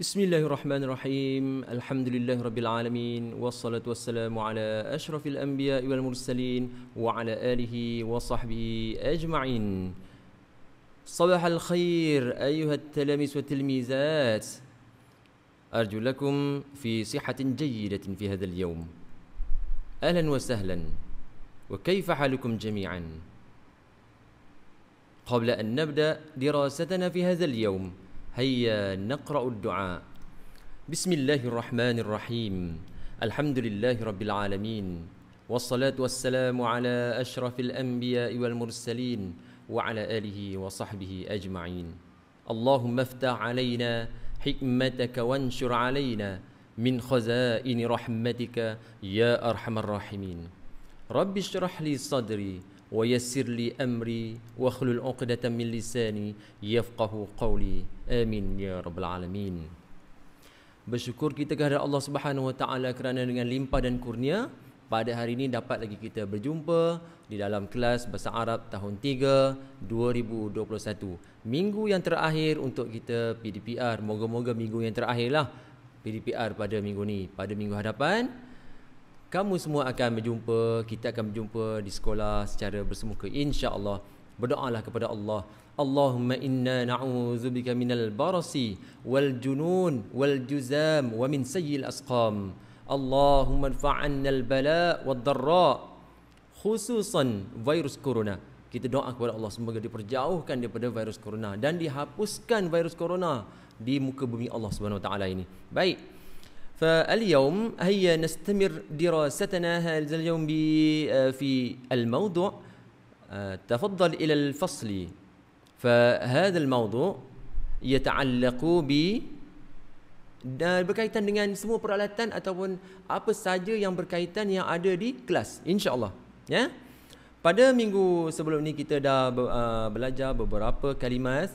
Bismillahirrahmanirrahim. Alhamdulillahirabbil alamin wassalatu wassalamu ala asyrafil anbiya'i wal mursalin wa ala alihi wa sahbihi ajma'in. Sabahal khair ayyuhat talamis wa tilmizat. Arju lakum fi sihatin jayyidatin fi hadzal yawm. Ahlan wa sahlan. Wa kayfa halukum jami'an? Qabla an nabda dirasatana fi hadzal yawm, هيا نقرأ الدعاء. بسم الله الرحمن الرحيم. الحمد لله رب العالمين، والصلاة والسلام على أشرف الأنبياء والمرسلين وعلى آله وصحبه أجمعين. اللهم افتح علينا حكمتك وانشر علينا من خزائن رحمتك يا أرحم الراحمين. رب اشرح لي صدري ويسر لي أمري واخلل عقدة من لساني يفقه قولي آمين يا رب العالمين. Bersyukur kita kepada Allah Subhanahu Wa Taala kerana dengan limpah dan kurnia pada hari ini dapat lagi kita berjumpa di dalam kelas Bahasa Arab tahun 3 2021. Minggu yang terakhir untuk kita PDPR. Moga-moga minggu yang terakhirlah PDPR pada minggu ni. Pada minggu hadapan kamu semua akan berjumpa, kita akan berjumpa di sekolah secara bersemuka insya-Allah. Berdoalah kepada Allah. Allahumma inna na'udzubika minal barasi wal junun wal juzam wa min sayyi'il asqam. Allahumma adfa'anna al bala wad dharra, khususan virus corona. Kita doa kepada Allah semoga diperjauhkan daripada virus corona dan dihapuskan virus corona di muka bumi Allah Subhanahu Wa Taala ini. Baik. فاليوم هيا نستمر دراستنا هذا اليوم في الموضوع تفضل إلى الفصل. فهذا الموضوع يتعلق berkaitan dengan semua peralatan ataupun apa saja yang berkaitan yang ada di kelas insya-Allah ya. Pada minggu sebelum ni kita dah belajar beberapa kalimat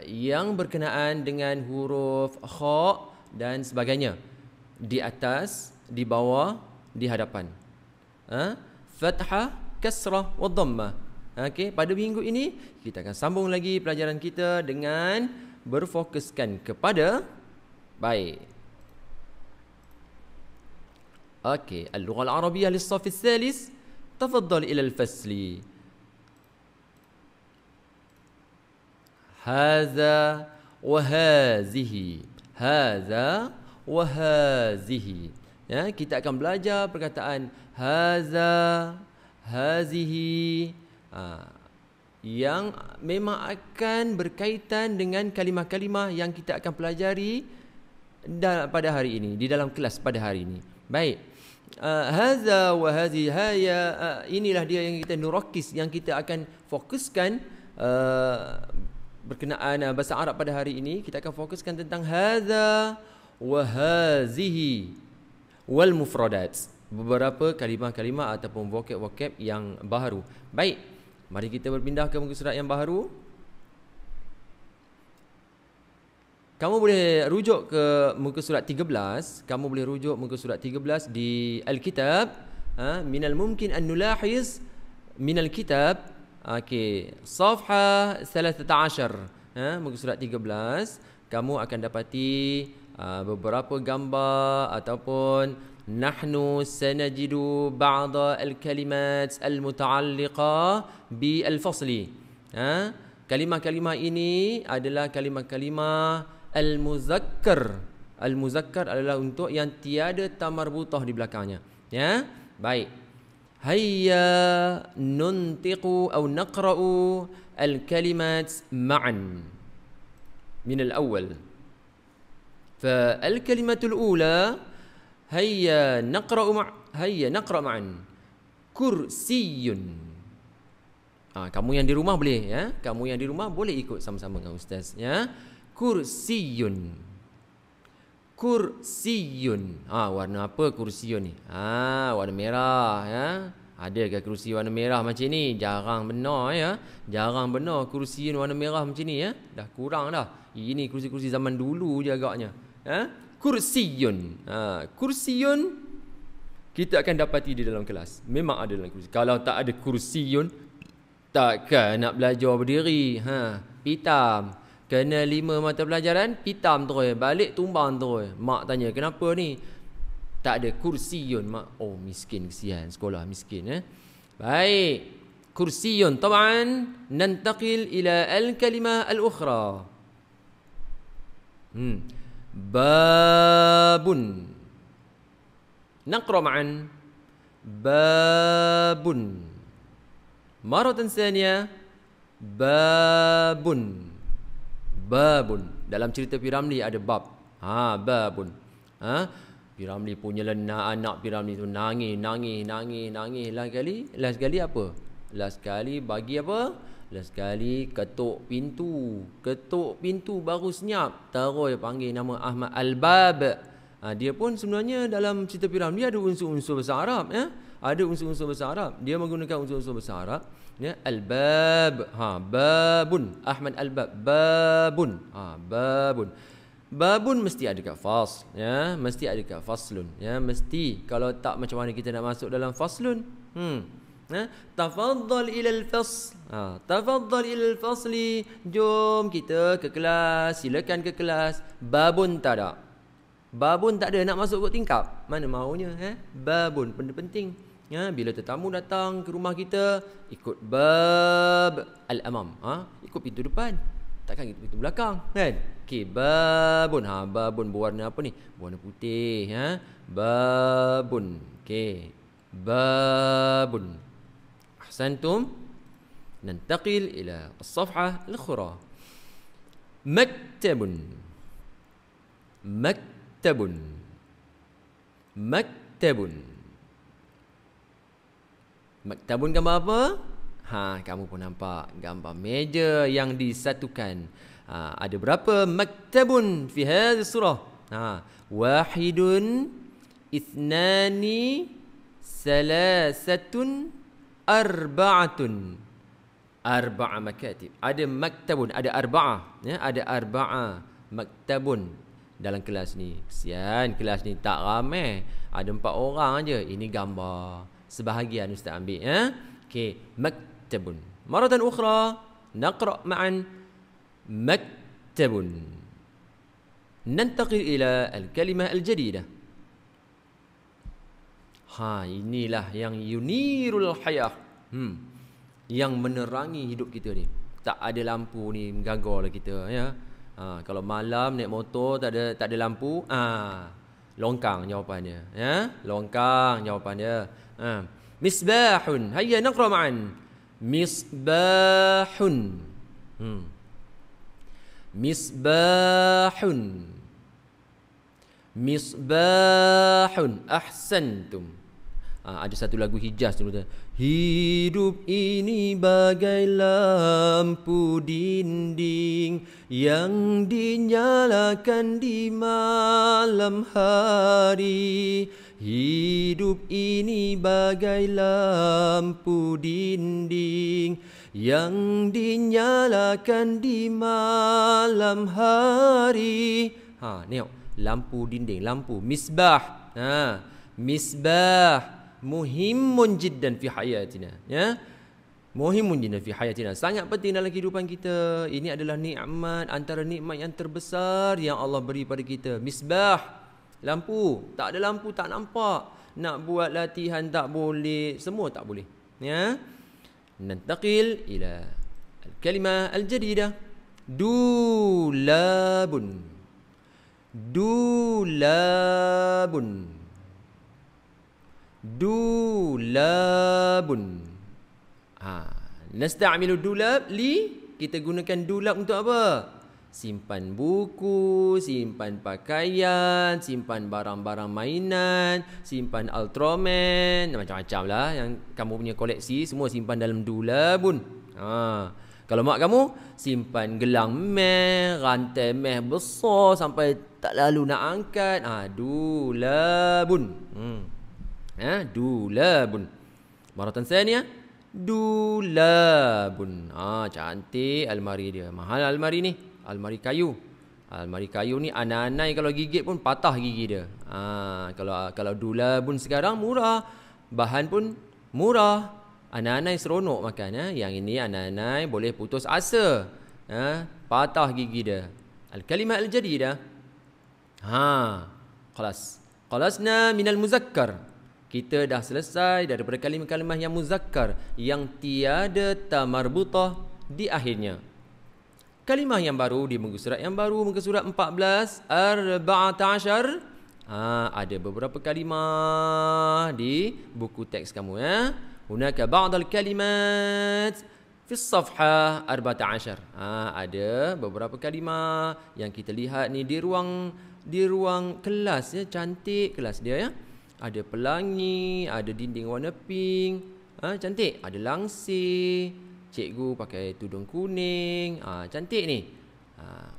yang berkenaan dengan huruf kha dan sebagainya, di atas, di bawah, di hadapan. Fathah, kasrah, wa dhammah. Okey, pada minggu ini kita akan sambung lagi pelajaran kita dengan berfokuskan kepada baik. Okey, al-lugha al-arabiyyah lis-saff ats-tsalits. Tafaddal ila al-fasli. Hadza wa hazihi. Haza wa hazihi. Ya, kita akan belajar perkataan haza, hazihi, yang memang akan berkaitan dengan kalimah-kalimah yang kita akan pelajari pada hari ini, di dalam kelas pada hari ini. Baik. Haza wa hazihi, haya, inilah dia yang kita nurakis, yang kita akan fokuskan berkenaan bahasa Arab pada hari ini. Kita akan fokuskan tentang hadza wa hazihi wal mufradat, beberapa kalimah-kalimah ataupun vocab-vocab yang baru. Baik, mari kita berpindah ke muka surat yang baru. Kamu boleh rujuk ke muka surat 13. Kamu boleh rujuk muka surat 13 di Al-Kitab. Minal mumkin an nulahiz minal kitab. Okey, safha 13, muka surat 13, kamu akan dapati beberapa gambar ataupun nahnu sanajidu ba'da al-kalimat al-muta'alliqa bi al-fasli. Kalimah-kalimah ini adalah kalimah-kalimah al-muzakkar. Al-muzakkar adalah untuk yang tiada tamarbutah di belakangnya. Ya, baik. هيا ننطق أو نقرأ الكلمات معا من الأول. فالكلمة الأولى هيا نقرأ معا كرسي. Kamu yang di rumah boleh ya. Kamu yang di rumah boleh ikut sama-sama dengan ustaz ya. Kursiyun. Kursiyun. Warna apa kursiyun ni? Warna merah ya. Adakah kursi warna merah macam ni? Jarang benar ya. Jarang benar kursi warna merah macam ni ya. Dah kurang dah. Ini kursi-kursi zaman dulu je agaknya. Kursiyun. Kursiyun kita akan dapati di dalam kelas. Memang ada dalam kursi. Kalau tak ada kursiyun, takkan nak belajar berdiri. Hitam. Kena 5 mata pelajaran, pitam terus, balik tumbang terus. Mak tanya, kenapa ni? Tak ada kursiyun, mak. Oh, miskin, kesian sekolah miskin. Baik. Kursiyun. Taban, nantaqil ila al-kalimah al-ukhra. Babun. Naqra ma'an. Babun. Maratan saniyah. Babun. Babun. Dalam cerita Piramli ada bab. Babun. Piramli punya anak Piramli tu nangis. Last kali apa? Last kali bagi apa? Last kali ketuk pintu. Ketuk pintu baru senyap. Terus panggil nama Ahmad Al-Bab. Dia pun sebenarnya dalam cerita Piramli ada unsur-unsur bahasa Arab. Ada unsur-unsur bahasa Arab. Dia menggunakan unsur-unsur bahasa Arab. Al-Bab. Babun. Ahmad Al-Bab. Babun. Babun. Babun mesti ada kat fasl. Mesti ada kat faslun. Mesti. Kalau tak, macam mana kita nak masuk dalam faslun? Tafaddal ila al-fasl. Tafaddal ila al-fasli. Jom kita ke kelas. Silakan ke kelas. Babun tak ada. Babun tak ada, nak masuk kot tingkap. Mana maunya? Babun. Benda penting. Bila tetamu datang ke rumah kita, ikut bab al-amam. Ikut pintu depan. Takkan ikut pintu belakang, kan? Okey, babun. Babun berwarna apa ni? Berwarna putih. Babun. Okey. Babun. Ahsantum. Nantaqil ila as-safhah al-ukhra. Maktabun. Maktabun. Maktabun. Maktabun gambar apa? Kamu pun nampak gambar meja yang disatukan. Ada berapa maktabun fi hadhihi surah? Wahidun, ithnani, salasatun, arba'atun. Arba'a makatib. Ada maktabun, ada arba'ah. Ada arba'ah maktabun dalam kelas ni. Kesian kelas ni tak ramai. Ada 4 orang aja. Ini gambar. Sebahagian ustaz ambil. Okey, maktabun. Maratan ukhra, naqra ma'an. Maktabun. Nantaqil ila al-kalimah al-jadidah. Inilah yang yunirul hayah. Yang menerangi hidup kita ni. Tak ada lampu ni, menggagorlah kita, ya. Kalau malam naik motor tak ada lampu, longkang jawapannya, ya. Longkang jawapannya. Misbahun. Hayya naqra ma'an. Misbahun. Misbahun. Misbahun. Ahsantum. Ada satu lagu Hijaz dulu. Hidup ini bagai lampu dinding yang dinyalakan di malam hari. Hidup ini bagai lampu dinding yang dinyalakan di malam hari. Tengok, lampu dinding, lampu misbah. Misbah muhimun jiddan fi hayatina, ya. Muhimun jiddan fi hayatina, sangat penting dalam kehidupan kita. Ini adalah nikmat, antara nikmat yang terbesar yang Allah beri pada kita. Misbah, lampu. Tak ada lampu tak nampak. Nak buat latihan tak boleh, semua tak boleh, ya. Nantaqil ila al-kalimah al-jadidah. Dulabun. Dulabun. Dulabun. Nasta'milu dulab li, kita gunakan dulab untuk apa? Simpan buku, simpan pakaian, simpan barang-barang mainan, simpan Ultraman, macam-macam lah yang kamu punya koleksi, semua simpan dalam dulabun. Kalau mak kamu simpan gelang meh, rantai meh besar sampai tak lalu nak angkat. Dulabun. Dulabun. Maratan saniyah. Dulabun. Cantik almari dia. Mahal almari ni. Almari kayu. Almari kayu ni anak-anak kalau gigit pun patah gigi dia. Kalau dulabun sekarang murah. Bahan pun murah. Anak-anak seronok makan. Yang ini anak-anak boleh putus asa. patah gigi dia. Al-kalimah al-jadidah. Khalasna minal muzakkar. Kita dah selesai daripada kalimah-kalimah yang muzakkar, yang tiada ta marbutah di akhirnya. Kalimah yang baru di muka surat yang baru, muka surat 14, 14. Ada beberapa kalimah di buku teks kamu ya. Hunaka ba'd al-kalimat fi as-safhah 14. Ada beberapa kalimah yang kita lihat ni di ruang kelas ya, cantik kelas dia ya. Ada pelangi, ada dinding warna pink, cantik. Ada langsir, cikgu pakai tudung kuning, cantik ni.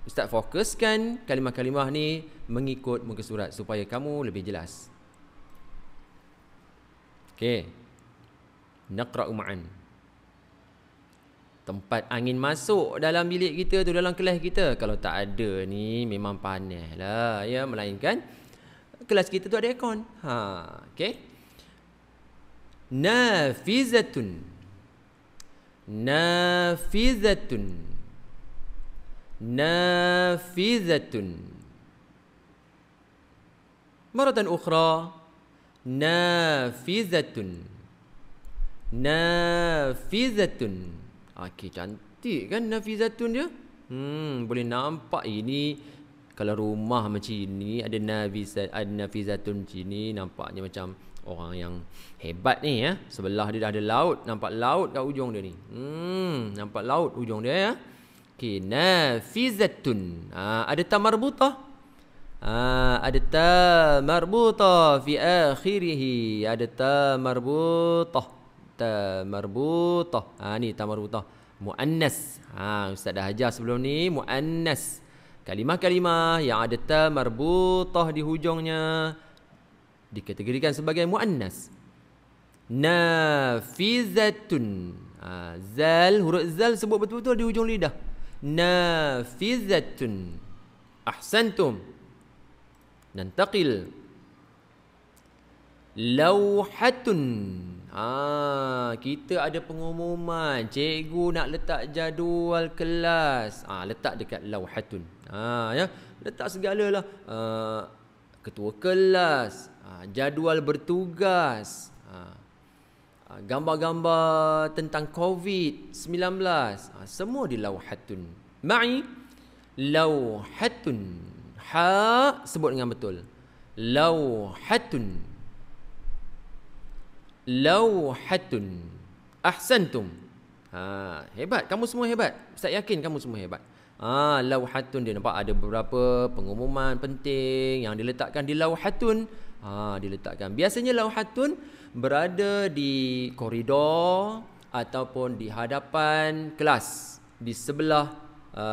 Ustaz fokuskan kalimah-kalimah ni mengikut muka surat supaya kamu lebih jelas. Okey. Naqra'u ma'an. Tempat angin masuk dalam bilik kita tu, dalam kelas kita. Kalau tak ada ni memang panas lah ya, melainkan kelas kita tu ada aircon. Okey. Nafizatun. Nafizatun. Nafizatun. Maratan ukhra. Nafizatun. Nafizatun. Okey, cantik kan nafizatun dia? Boleh nampak ini. Kalau rumah macam ini ada nafizatun macam ni, nampaknya macam orang yang hebat ni ya. Sebelah dia dah ada laut, nampak laut kat ujung dia ni. Nampak laut ujung dia ya. Okey, nafizatun. Ada ta marbutah. Ada ta marbutah fi akhirih. Ada ta marbutah. Ta marbutah. Ni ta marbutah. Muannas. Ustaz dah ajar sebelum ni muannas. Kalimah-kalimah yang ada ta marbutah di hujungnya dikategorikan sebagai muannas. Nafizatun. Zal, huruf zal sebut betul-betul di hujung lidah. Nafizatun. Ahsantum. Nantaqil. Lawhatun. Kita ada pengumuman. Cikgu nak letak jadual kelas. Letak dekat lawhatun. Ya, letak segalalah. Ketua kelas, jadual bertugas, gambar-gambar tentang COVID-19, semua di lawhatun. Ma'i lawhatun. Sebut dengan betul. Lawhatun. Lawhatun. Ahsantum. Hebat, kamu semua hebat. Ustaz yakin kamu semua hebat. Lawhatun, dia nampak ada beberapa pengumuman penting yang diletakkan di lawhatun. Diletakkan. Biasanya lawhatun berada di koridor ataupun di hadapan kelas. Di sebelah,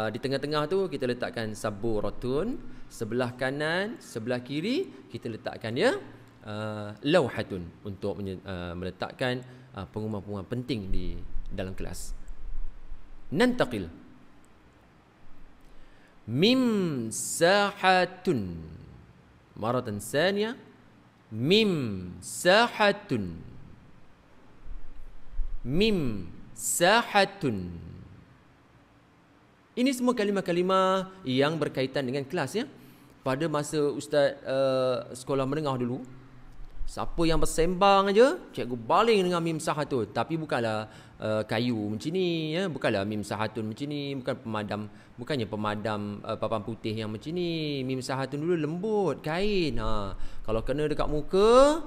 di tengah-tengah tu kita letakkan saburatun. Sebelah kanan, sebelah kiri kita letakkan dia lawhatun untuk meletakkan pengumuman-pengumuman penting di dalam kelas. Nantaqil. Mimsahatun. Maratan thaniya. Mimsahatun. Mimsahatun. Ini semua kalimah-kalimah yang berkaitan dengan kelas ya. Pada masa Ustaz sekolah menengah dulu, siapa yang bersembang aja, cikgu baling dengan mim sahatun. Tapi bukanlah kayu macam ni ya, bukanlah mim sahatun macam ni, bukannya pemadam papan putih yang macam ni. Mim sahatun dulu lembut, kain. Kalau kena dekat muka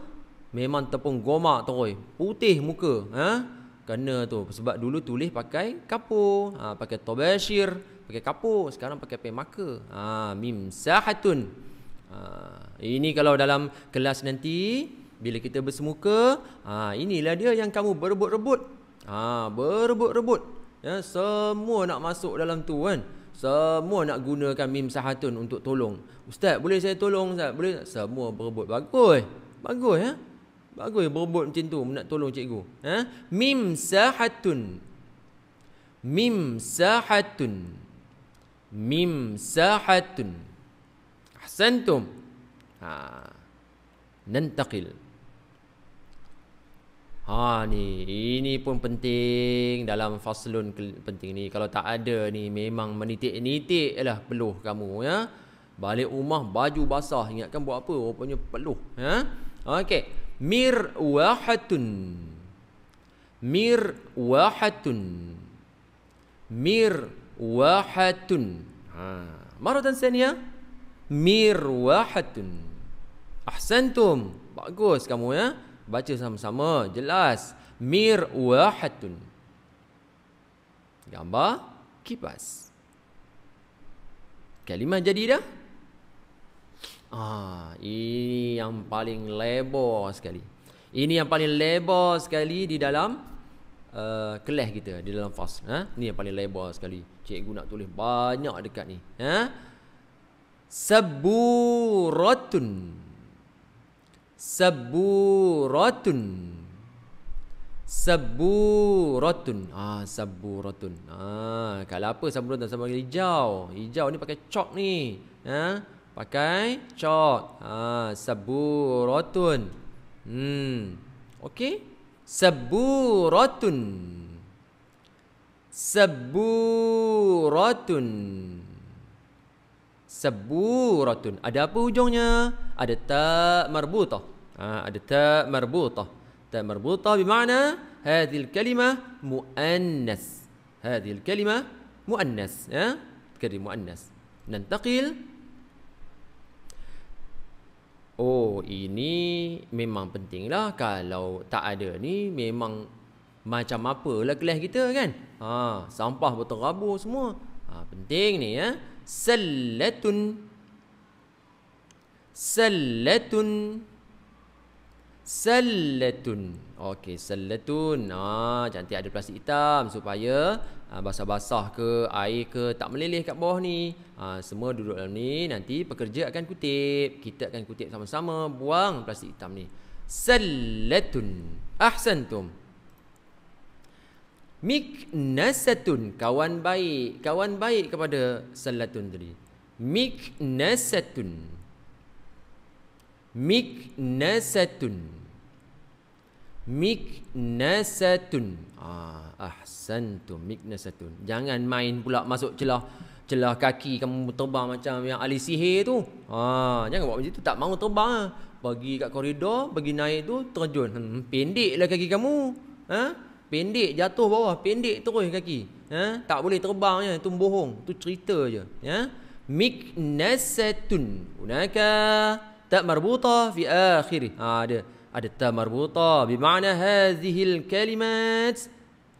memang tepung gomak terus, putih muka kena tu. Sebab dulu tulis pakai kapur, pakai tobashir, pakai kapur. Sekarang pakai pen marker. Mim sahatun. Ini kalau dalam kelas nanti bila kita bersemuka, inilah dia yang kamu berebut-rebut. Berebut-rebut. Ya, semua nak masuk dalam tu kan. Semua nak gunakan mim sahatun untuk tolong. Ustaz, boleh saya tolong Ustaz? Boleh? Semua berebut. Bagus. Bagus ya. Bagus berebut macam tu nak tolong cikgu. Mim sahatun. Mim sahatun. Mim sahatun. Ahsantum. Nantaqil. Ni, ini pun penting dalam faslun penting ni. Kalau tak ada ni memang menitik-nitik lah peluh kamu ya. Balik rumah baju basah, ingatkan buat apa? Rupanya peluh ya. Okey, mirwahatun. Mirwahatun. Mirwahatun. Maratan saniyah. Mirwahatun. Ahsantum. Bagus kamu ya. Baca sama-sama, jelas. Mirwahatun. Gambar kipas. Kalimah jadi dah? Ini yang paling lebar sekali. Ini yang paling lebar sekali di dalam kelas kita, di dalam fasl. Ini yang paling lebar sekali. Cikgu nak tulis banyak dekat ni. Saburatun. Saburatun. Saburatun. Saburatun. Kalau apa saburatun? Sama hijau. Hijau ni pakai chalk ni. Pakai chalk. Saburatun. Okey. Saburatun. Saburatun. Saburatun. Ada apa hujungnya? Ada ta marbutah. Ada ta marbutah. Ta marbutah bermakna hadhihi al-kalimah muannas. Hadhihi al-kalimah muannas. Kalimah muannas. Nantaqil. Ini memang pentinglah. Kalau tak ada ni memang macam apalah kelas kita kan. Sampah berterabur semua. Penting ni ya. Sallatun. Sallatun. Sallatun. Okey, sallatun. Cantik ada plastik hitam supaya basah-basah ke, air ke tak meleleh kat bawah ni. Semua duduk dalam ni. Nanti pekerja akan kutip. Kita akan kutip sama-sama. Buang plastik hitam ni. Sallatun. Ahsantum. Miknasatun, kawan baik. Kawan baik kepada sallatun tadi. Miknasatun. Miknasatun. Miknasatun. Ahsantum. Miknasatun. Jangan main pula masuk celah kaki kamu terbang macam yang ahli sihir tu. Jangan buat macam tu. Tak mahu terbang. Bagi kat koridor, bagi naik tu terjun. Pendeklah kaki kamu. Pendek jatuh bawah, pendek terus kaki. Tak boleh terbang je, itu bohong, itu cerita je. Miknasatun. Hunaka ta marbutah fi akhirih. Ada ta marbutah bermakna hadhil kalimat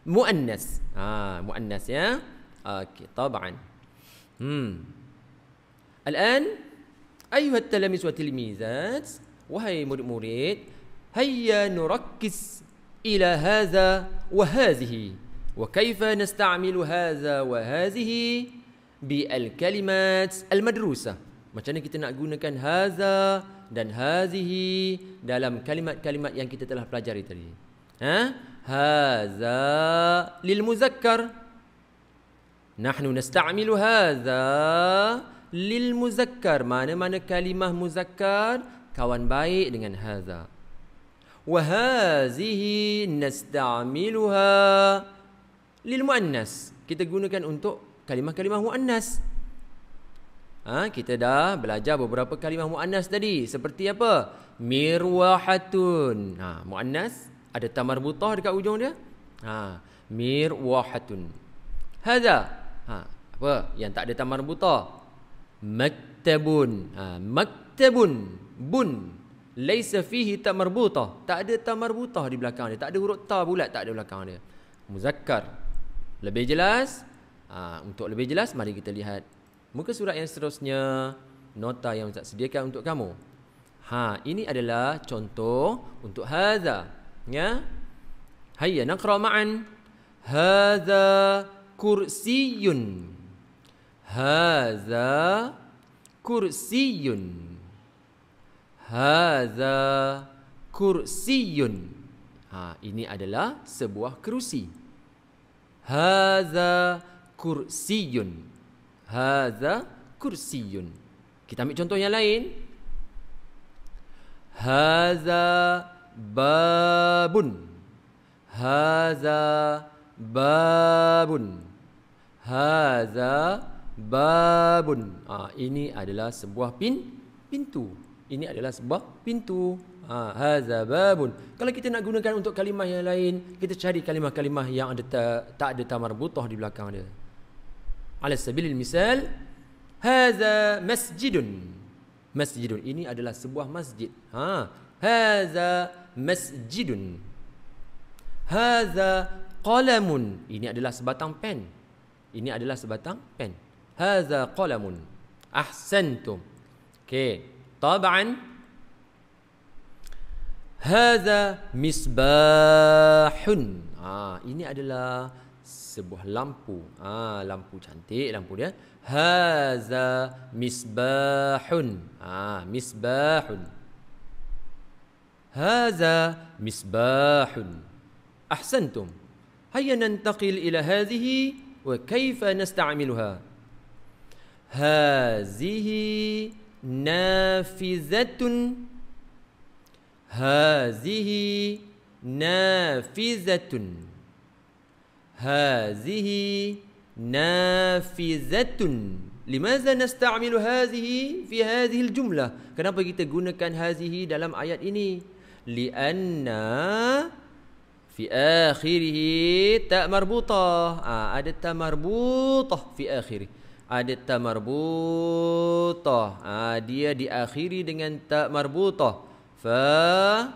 muannas. Muannas ya. Okey, taban. Al-an ayuha at-talamis wa tilmizat, wahai murid-murid, hayya nurakkiz إلى هذا وهذه وكيف نستعمل هذا وهذه بالكلمات المدروسة. Macam mana kita nak gunakan haza dan hazihi dalam kalimat-kalimat yang kita telah pelajari tadi. Haza lil muzakkar. Nahnu nasta'milu haza lil muzakkar. Mana-mana kalimah muzakkar kawan baik dengan haza. Wahazihi nasta'miluha lil muannas. Kita gunakan untuk kalimah-kalimah muannas. Kita dah belajar beberapa kalimah muannas tadi. Seperti apa? Mirwahatun. Muannas ada ta marbutah dekat ujung dia. Mirwahatun. Hadza. Apa? Yang tak ada ta marbutah. Maktabun. Maktabun. Bun. Laisa fihi ta marbutah. Tak ada ta marbutah di belakang dia. Tak ada huruf ta bulat tak ada belakang dia. Muzakkar. Lebih jelas? Untuk lebih jelas mari kita lihat muka surat yang seterusnya, nota yang Ustaz sediakan untuk kamu. Ini adalah contoh untuk hadza. Ya. Hayya naqra ma'an. Hadza kursiyun. Hadza kursiyun. Hadza kursiyun. Ini adalah sebuah kerusi. Hadza kursiyun. Hadza kursiyun. Kita ambil contoh yang lain. Hadza babun. Haza babun. Haza babun. Ini adalah sebuah pintu. Ini adalah sebuah pintu. Haza babun. Kalau kita nak gunakan untuk kalimah yang lain, kita cari kalimah-kalimah yang ada tak ada tamarbutah di belakang dia. Ala sabilil misal, haza masjidun. Masjidun ini adalah sebuah masjid. Haza masjidun. Haza qalamun. Ini adalah sebatang pen. Ini adalah sebatang pen. Haza qalamun. Ahsantum. Okey. Taban. Haza misbahun. Ini adalah sebuah lampu. Lampu cantik lampu dia. Haza misbahun. Misbahun. Haza misbahun. Ahsantum. Hayya nantaqil ila hadhihi wa kaifa nasta'miluha. Hazihi nafizatun. Hazihi nafizatun. Hazihi nafizatun. Limaza nasta'milu hazihi fi hadhihi al-jumlah? Kenapa kita gunakan hazihi dalam ayat ini? Lianna fi akhirih ta marbutah. Ada ta marbutah fi akhirih. Ada ta marbutah. Dia diakhiri dengan ta marbutah. Fa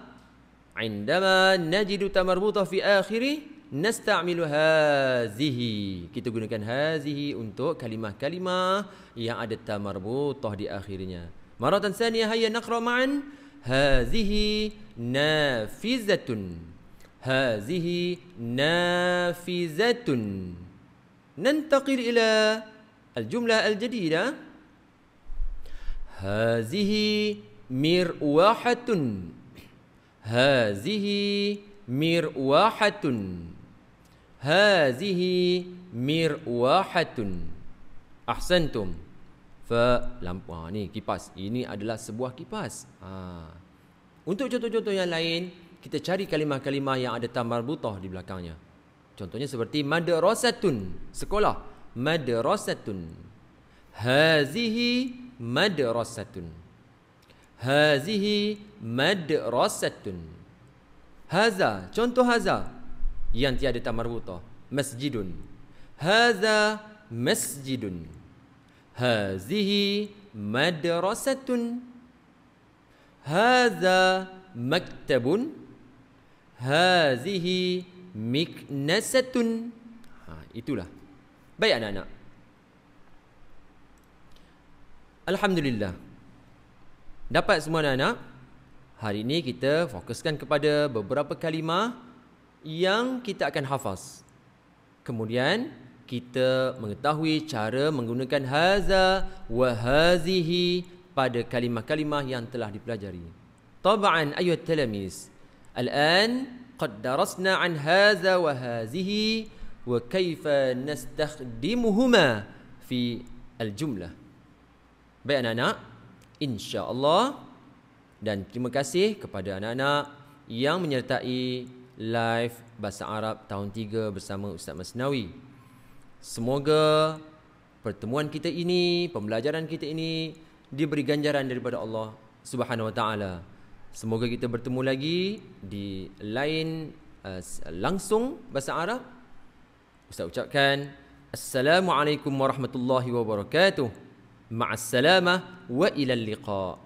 indama najidu ta marbutah fi akhirih nasta'milu hazihi. Kita gunakan hazihi untuk kalimah-kalimah yang ada ta marbutah di akhirnya. Maratan tsaniyah hayya naqra ma'an. Hazihi nafizatun. هذه نافذة. ننتقل إلى الجملة الجديدة. هذه مرواحة. هذه مرواحة. هذه مرواحة. أحسنتم. Lampu ni kipas. Ini adalah sebuah kipas. Untuk contoh-contoh yang lain, kita cari kalimah-kalimah yang ada ta marbutah di belakangnya. Contohnya seperti madrasatun, sekolah. Madrasatun. Hazihi madrasatun. Hazihi madrasatun. Haza, contoh haza yang tiada ta marbutah. Masjidun. Haza masjidun. Hazihi madrasatun. Haza maktabun. Hazihi miknasatun. Itulah. Baik anak-anak. Alhamdulillah. Dapat semua anak-anak? Hari ini kita fokuskan kepada beberapa kalimah yang kita akan hafaz. Kemudian kita mengetahui cara menggunakan haza wa hazihi pada kalimah-kalimah yang telah dipelajari. Tab'an ayuhat talamis. الآن قد درسنا عن هذا وهذه وكيف نستخدمهما في الجملة. Baik anak-anak, insya-Allah, dan terima kasih kepada anak-anak yang menyertai live Bahasa Arab tahun 3 bersama Ustaz Masnawi. Semoga pertemuan kita ini, pembelajaran kita ini diberi ganjaran daripada Allah Subhanahu wa taala. Semoga kita bertemu lagi di lain langsung Bahasa Arab. Ustaz ucapkan Assalamualaikum warahmatullahi wabarakatuh. Ma'assalamah wa ilal liqa.